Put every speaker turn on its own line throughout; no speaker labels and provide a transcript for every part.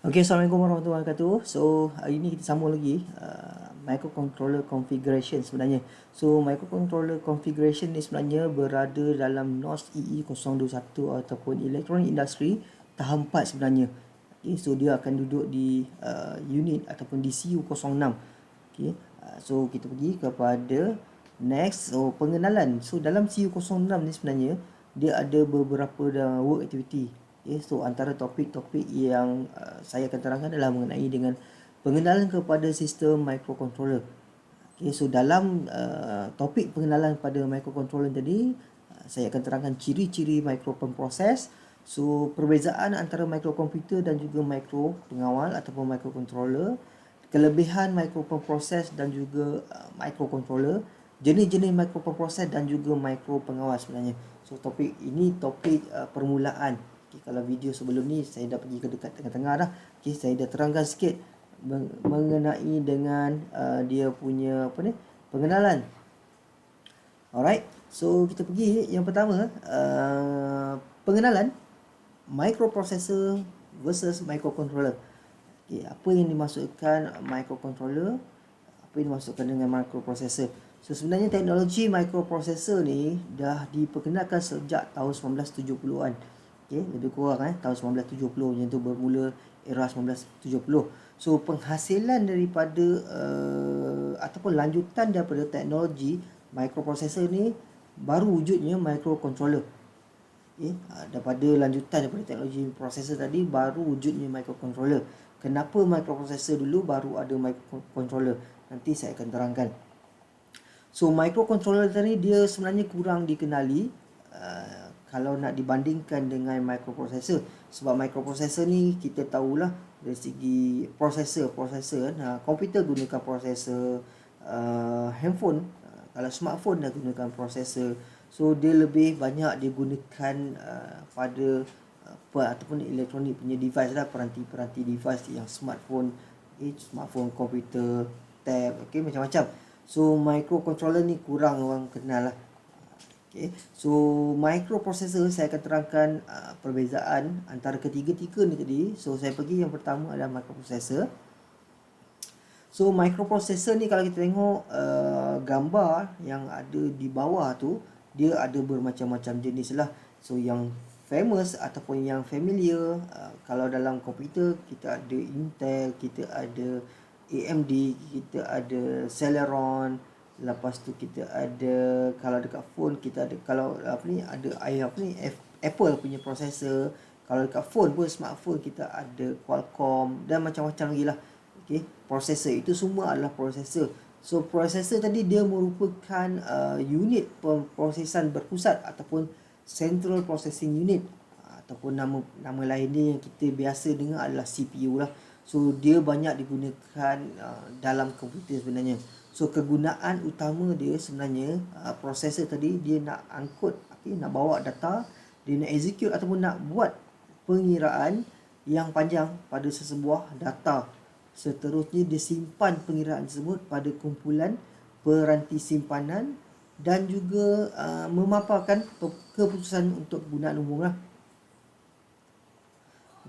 Okay, Assalamualaikum warahmatullahi wabarakatuh. So, hari ini kita sambung lagi microcontroller configuration sebenarnya. So, microcontroller configuration ni sebenarnya berada dalam NOS EE021 ataupun Electronic Industry tahap 4 sebenarnya. Okay, so dia akan duduk di unit ataupun di CU06. Okay, so kita pergi kepada next. So, pengenalan. So, dalam CU06 ni sebenarnya dia ada beberapa work activity. Okay, so antara topik-topik yang saya akan terangkan adalah mengenai dengan pengenalan kepada sistem microcontroller. Okay, so dalam topik pengenalan pada microcontroller tadi, saya akan terangkan ciri-ciri microprocess. So perbezaan antara microkomputer dan juga micro pengawal ataupun microcontroller, kelebihan microprocess dan juga microcontroller, jenis-jenis microprocess dan juga micro pengawal sebenarnya. So topik ini topik permulaan. Okay, kalau video sebelum ni saya dah pergi ke dekat tengah-tengah dah. Okay, saya dah terangkan sikit mengenai dengan dia punya apa ni, pengenalan. Alright, so kita pergi yang pertama, pengenalan microprocessor versus microcontroller. Okay, apa yang dimaksudkan microcontroller, apa yang dimaksudkan dengan microprocessor. So sebenarnya teknologi microprocessor ni dah diperkenalkan sejak tahun 1970-an. Okay, lebih kurang tahun 1970 macam tu bermula era 1970. So penghasilan daripada ataupun lanjutan daripada teknologi microprocessor ni baru wujudnya microcontroller. Okay, daripada lanjutan daripada teknologi processor tadi baru wujudnya microcontroller. Kenapa microprocessor dulu baru ada microcontroller? Nanti saya akan terangkan. So microcontroller tadi dia sebenarnya kurang dikenali kalau nak dibandingkan dengan microprocessor. Sebab microprocessor ni kita tahulah dari segi prosesor. Komputer gunakan prosesor, handphone, kalau smartphone dah gunakan prosesor. So dia lebih banyak digunakan pada ataupun elektronik punya device lah, peranti-peranti device yang smartphone, smartphone, komputer, tab, macam-macam. So microcontroller ni kurang orang kenal lah. Okay, so microprocessor saya akan terangkan perbezaan antara ketiga-tiga ni tadi. So saya pergi yang pertama adalah microprocessor. So microprocessor ni kalau kita tengok gambar yang ada di bawah tu, dia ada bermacam-macam jenis lah. So yang famous ataupun yang familiar, kalau dalam komputer kita ada Intel, kita ada AMD, kita ada Celeron, lepas tu kita ada, kalau dekat phone kita ada, kalau Apple punya processor. Kalau dekat phone pun, smartphone, kita ada Qualcomm dan macam-macam lagi lah. Okay, processor itu semua adalah processor. So processor tadi dia merupakan unit pemprosesan berpusat ataupun central processing unit, ataupun nama lain dia yang kita biasa dengar adalah CPU lah. So dia banyak digunakan dalam komputer sebenarnya. So kegunaan utama dia sebenarnya processor tadi dia nak angkut, nak bawa data, dia nak execute ataupun nak buat pengiraan yang panjang pada sesebuah data. Seterusnya dia simpan pengiraan tersebut pada kumpulan peranti simpanan dan juga memaparkan keputusan untuk penggunaan umum lah.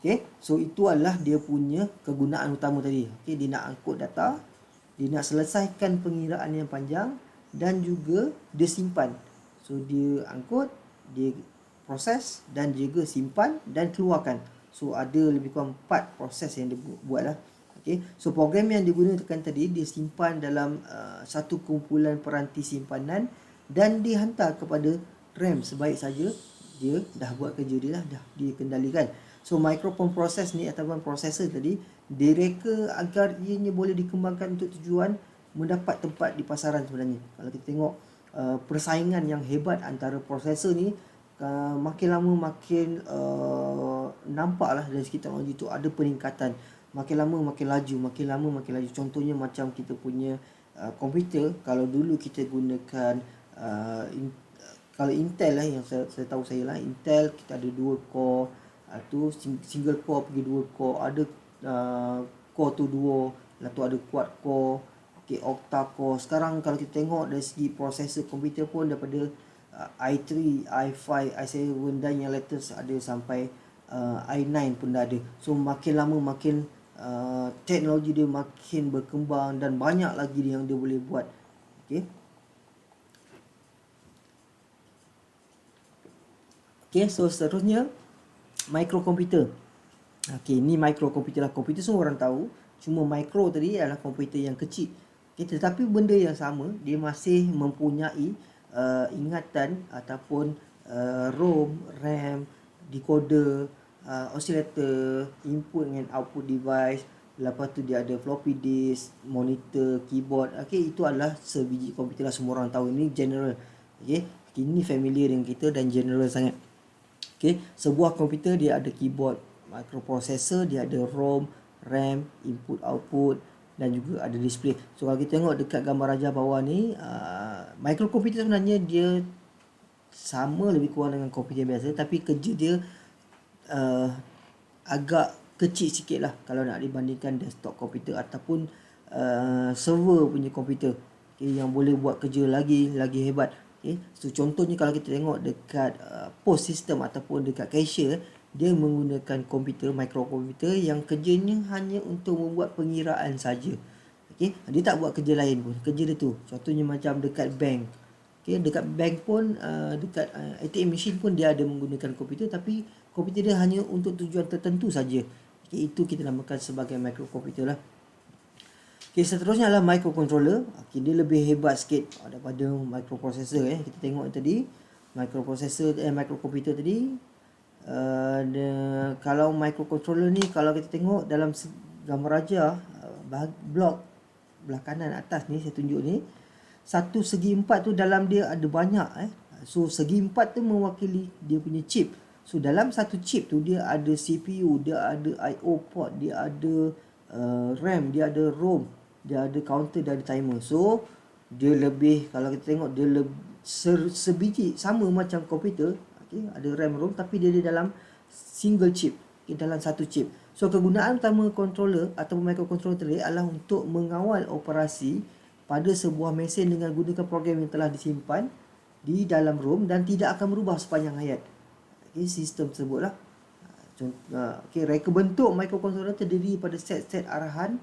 Okay, so itu adalah dia punya kegunaan utama tadi. Okay, dia nak angkut data, dia nak selesaikan pengiraan yang panjang dan juga dia simpan. So dia angkut, dia proses dan juga simpan dan keluarkan. So ada lebih kurang 4 proses yang dia buat lah. Okay, so program yang digunakan tadi dia simpan dalam satu kumpulan peranti simpanan dan dihantar kepada RAM. Sebaik saja dia dah buat kerja dia lah, dah dikendalikan. So microprocess ni ataupun processor tadi direka agar ianya boleh dikembangkan untuk tujuan mendapat tempat di pasaran sebenarnya. Kalau kita tengok persaingan yang hebat antara processor ni, makin lama makin nampaklah dari segi teknologi tu ada peningkatan. Makin lama makin laju, makin lama makin laju. Contohnya macam kita punya komputer, kalau dulu kita gunakan kalau Intel lah yang saya tahu saya lah, Intel kita ada dual core, tu single core pergi dual core, ada core tu duo, lepas tu ada quad core, octa core. Sekarang kalau kita tengok dari segi prosesor komputer pun daripada i3, i5, i7 dan yang latest ada sampai i9 pun dah ada. So makin lama makin teknologi dia makin berkembang dan banyak lagi yang dia boleh buat. Okay. Okay, so seterusnya microkomputer. Okay, ni microkomputer lah. Komputer semua orang tahu. Cuma micro tadi adalah komputer yang kecil. Okay, tetapi benda yang sama, dia masih mempunyai ingatan ataupun ROM, RAM, decoder, oscillator, input and output device. Lepas tu dia ada floppy disk, monitor, keyboard. Okay, itu adalah sebiji komputer lah, semua orang tahu. Ini general. Okay, ini familiar dengan kita dan general sangat. Okay, sebuah komputer dia ada keyboard, microprocessor, dia ada ROM, RAM, input output dan juga ada display. So kalau kita tengok dekat gambar rajah bawah ni, microkomputer sebenarnya dia sama lebih kurang dengan komputer biasa, tapi kerja dia agak kecil sikit lah kalau nak dibandingkan desktop komputer ataupun server punya komputer. Okay, yang boleh buat kerja lagi hebat. Okay. So contohnya kalau kita tengok dekat post system ataupun dekat cashier, dia menggunakan komputer, microkomputer yang kerjanya hanya untuk membuat pengiraan saja. Okay. Dia tak buat kerja lain pun. Kerja dia tu. Contohnya macam dekat bank. Okay. Dekat bank pun, dekat ATM machine pun dia ada menggunakan komputer, tapi komputer dia hanya untuk tujuan tertentu saja. Okay. Itu kita namakan sebagai microkomputer lah. Okay, seterusnya adalah microcontroller. Okay, dia lebih hebat sikit daripada microprocessor. Kita tengok tadi microkomputer tadi. Kalau microcontroller ni, kalau kita tengok dalam gambar rajah, blok belah kanan atas ni saya tunjuk ni, satu segi empat tu dalam dia ada banyak. So segi empat tu mewakili dia punya chip. So dalam satu chip tu dia ada CPU, dia ada IO port, dia ada RAM, dia ada ROM, dia ada counter, dia ada timer. So dia lebih, kalau kita tengok dia sebiji sama macam komputer. Okay, ada RAM, ROM, tapi dia dalam single chip. Okay, dalam satu chip. So kegunaan utama controller atau microcontroller tadi adalah untuk mengawal operasi pada sebuah mesin dengan gunakan program yang telah disimpan di dalam ROM dan tidak akan berubah sepanjang hayat. Okay, sistem tersebut lah. Okay, reka bentuk microcontroller terdiri pada set-set arahan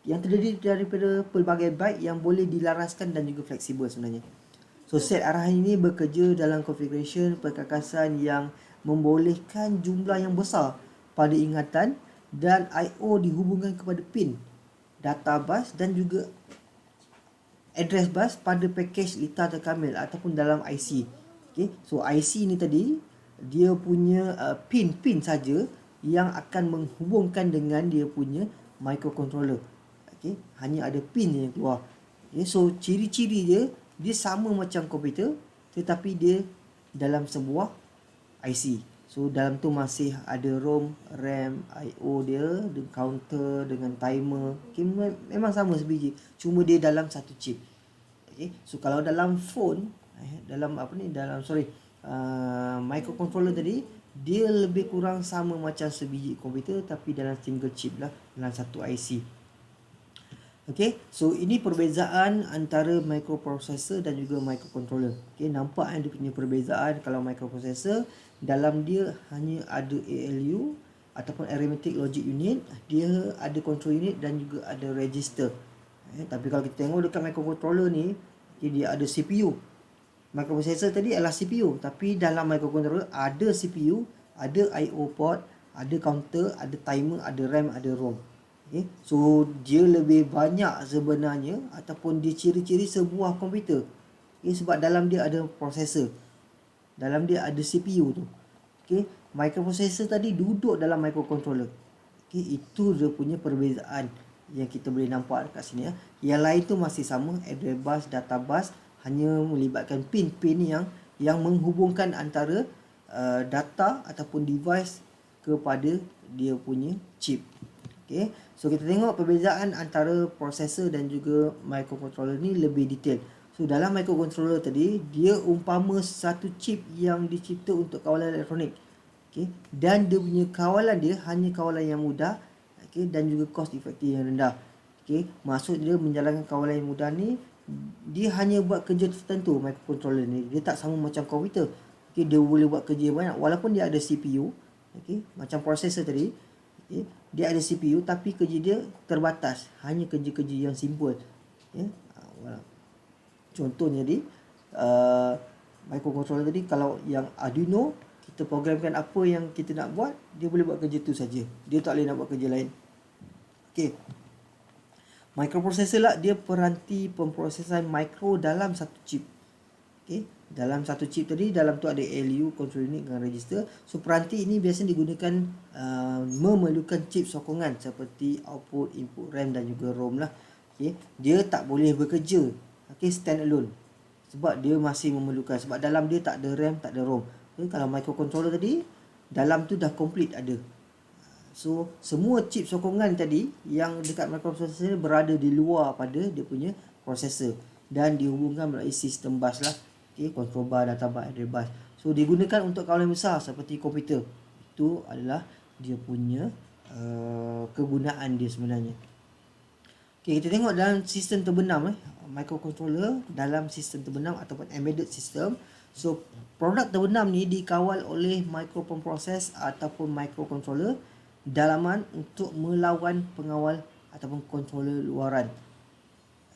yang terdiri daripada pelbagai byte yang boleh dilaraskan dan juga fleksibel sebenarnya. So set arahan ini bekerja dalam configuration perkakasan yang membolehkan jumlah yang besar pada ingatan dan IO dihubungkan kepada pin, data bus dan juga address bus pada package litar terkamil ataupun dalam IC. Okay, so IC ni tadi dia punya pin saja yang akan menghubungkan dengan dia punya microcontroller. Okay, hanya ada pin yang keluar. Okay, so ciri-ciri dia sama macam komputer tetapi dia dalam sebuah IC. So dalam tu masih ada ROM, RAM, IO dia, dengan counter, dengan timer. Okay, memang sama sebiji, cuma dia dalam satu chip. Okay, so kalau dalam phone, dalam microcontroller tadi, dia lebih kurang sama macam sebiji komputer tapi dalam single chip lah, dalam satu IC. Okay, so ini perbezaan antara microprocessor dan juga microcontroller. Okay, nampak dia punya perbezaan. Kalau microprocessor, dalam dia hanya ada ALU ataupun arithmetic logic unit, dia ada control unit dan juga ada register. Tapi kalau kita tengok dekat microcontroller ni, okay, dia ada CPU. Microprocessor tadi adalah CPU, tapi dalam microcontroller ada CPU, ada IO port, ada counter, ada timer, ada RAM, ada ROM. Okay, so dia lebih banyak sebenarnya ataupun dia ciri-ciri sebuah komputer. Okay, sebab dalam dia ada processor, dalam dia ada CPU tu. Okay, microprocessor tadi duduk dalam microcontroller. Okay, itu dia punya perbezaan yang kita boleh nampak dekat sini. Yang lain tu masih sama, address bus, data bus, hanya melibatkan pin-pin yang menghubungkan antara data ataupun device kepada dia punya chip. Okay, so kita tengok perbezaan antara processor dan juga microcontroller ni lebih detail. So dalam microcontroller tadi, dia umpama satu chip yang dicipta untuk kawalan elektronik. Okay, dan dia punya kawalan dia hanya kawalan yang mudah, okay, dan juga cost effective yang rendah. Okay, maksud dia menjalankan kawalan yang mudah ni, dia hanya buat kerja tertentu. Microcontroller ni dia tak sama macam komputer. Okay, dia boleh buat kerja banyak walaupun dia ada CPU. Okey, macam processor tadi, okey, dia ada CPU tapi kerja dia terbatas, hanya kerja-kerja yang simple. Okey. Contohnya di uh, microcontroller tadi, kalau yang Arduino kita programkan apa yang kita nak buat, dia boleh buat kerja tu saja. Dia tak boleh nak buat kerja lain. Okey. Microprocessor lah, dia peranti pemprosesan mikro dalam satu chip. Okey, dalam satu chip tadi, dalam tu ada ALU, control unit dengan register. So peranti ini biasanya digunakan memerlukan chip sokongan seperti output, input RAM dan juga ROM lah. Okey, dia tak boleh bekerja stand alone, sebab dia masih memerlukan, sebab dalam dia tak ada RAM, tak ada ROM. Okay, kalau microcontroller tadi, dalam tu dah complete ada. So semua chip sokongan tadi yang dekat microprocessor berada di luar pada dia punya processor dan dihubungkan melalui sistem bus lah. Okay, control bus, data bus, address bus. So digunakan untuk kawalan besar seperti komputer. Itu adalah dia punya kegunaan dia sebenarnya. Okay, kita tengok dalam sistem terbenam microcontroller dalam sistem terbenam ataupun embedded system. So produk terbenam ni dikawal oleh microprocessor ataupun microcontroller dalaman untuk melawan pengawal ataupun controller luaran.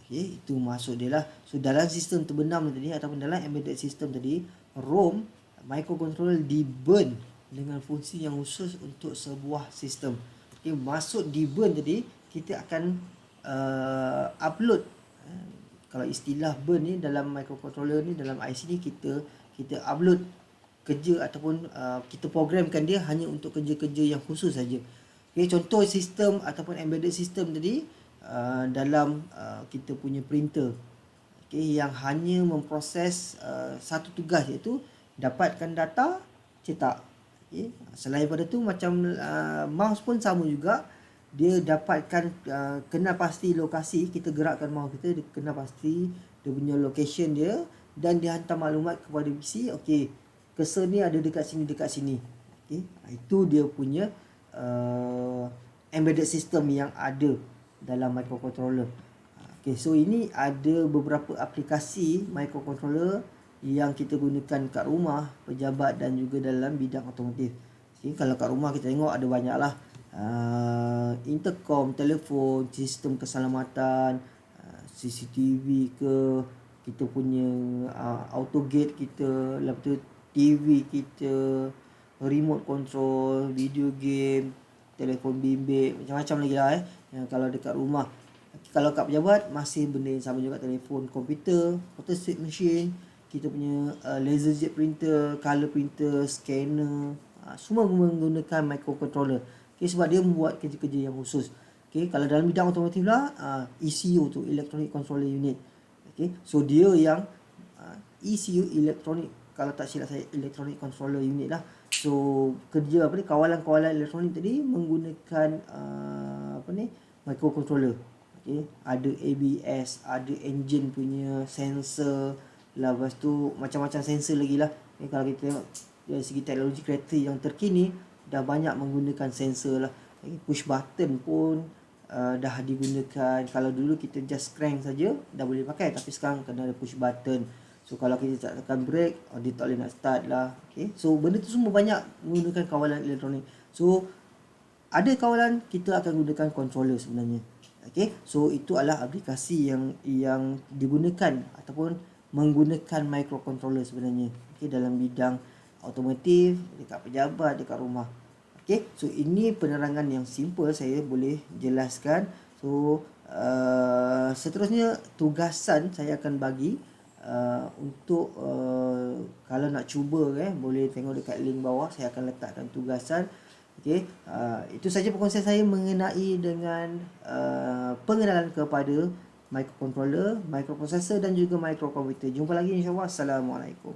Okay, itu maksud dia lah. So dalam sistem terbenam tadi ataupun dalam embedded system tadi, ROM microcontroller di-burn dengan fungsi yang khusus untuk sebuah sistem. Okay, maksud di-burn tadi, kita akan upload, kalau istilah burn ni dalam microcontroller ni, dalam IC ni, kita upload kerja ataupun kita programkan dia hanya untuk kerja-kerja yang khusus saja. Okay, contoh sistem ataupun embedded system tadi, dalam kita punya printer, okay, yang hanya memproses satu tugas, iaitu dapatkan data, cetak. Okay. Selain pada tu, macam mouse pun sama juga, dia dapatkan kenal pasti lokasi, kita gerakkan mouse kita, dia kenal pasti dia punya location dia, dan dia hantar maklumat kepada PC, okey, cursor ni ada dekat sini, dekat sini. Okey, itu dia punya embedded system yang ada dalam microcontroller. Okey, so ini ada beberapa aplikasi microcontroller yang kita gunakan kat rumah, pejabat dan juga dalam bidang otomotif. Okay, kalau kat rumah kita tengok ada banyak lah. Intercom, telefon, sistem keselamatan, CCTV ke, kita punya auto gate kita, lepas tu TV kita, remote control, video game, telefon bimbit, macam-macam lagi lah kalau dekat rumah. Kalau kat pejabat masih benda yang sama juga, telefon, komputer, photostat machine, kita punya laser jet printer, color printer, scanner, semua menggunakan microcontroller. Okay, sebab dia membuat kerja-kerja yang khusus. Okay, kalau dalam bidang otomotif lah, ECU tu, Electronic Controller Unit. Okay, so dia yang ECU, Electronic, kalau tak silap saya, Electronic Controller Unit lah. So kerja kawalan-kawalan elektronik tadi menggunakan microcontroller. Okay, ada ABS, ada engine punya sensor, lepas tu macam-macam sensor lagi lah. Okay, kalau kita tengok dari segi teknologi kereta yang terkini, dah banyak menggunakan sensor lah. Push button pun dah digunakan. Kalau dulu kita just crank saja dah boleh pakai, tapi sekarang kena ada push button. So kalau kita tak tekan brake, dia tak boleh nak start lah. Okay, so benda tu semua banyak menggunakan kawalan elektronik. So ada kawalan kita akan gunakan controller sebenarnya. Okay, so itu adalah aplikasi yang digunakan ataupun menggunakan microcontroller sebenarnya. Okay, dalam bidang otomotif, dekat pejabat, dekat rumah. Okay, so ini penerangan yang simple saya boleh jelaskan. So seterusnya tugasan saya akan bagi untuk kalau nak cuba boleh tengok dekat link bawah, saya akan letakkan tugasan. Okay, itu saja perkongsian saya mengenai dengan pengenalan kepada microcontroller, microprocessor dan juga microkomputer. Jumpa lagi insyaAllah. Assalamualaikum.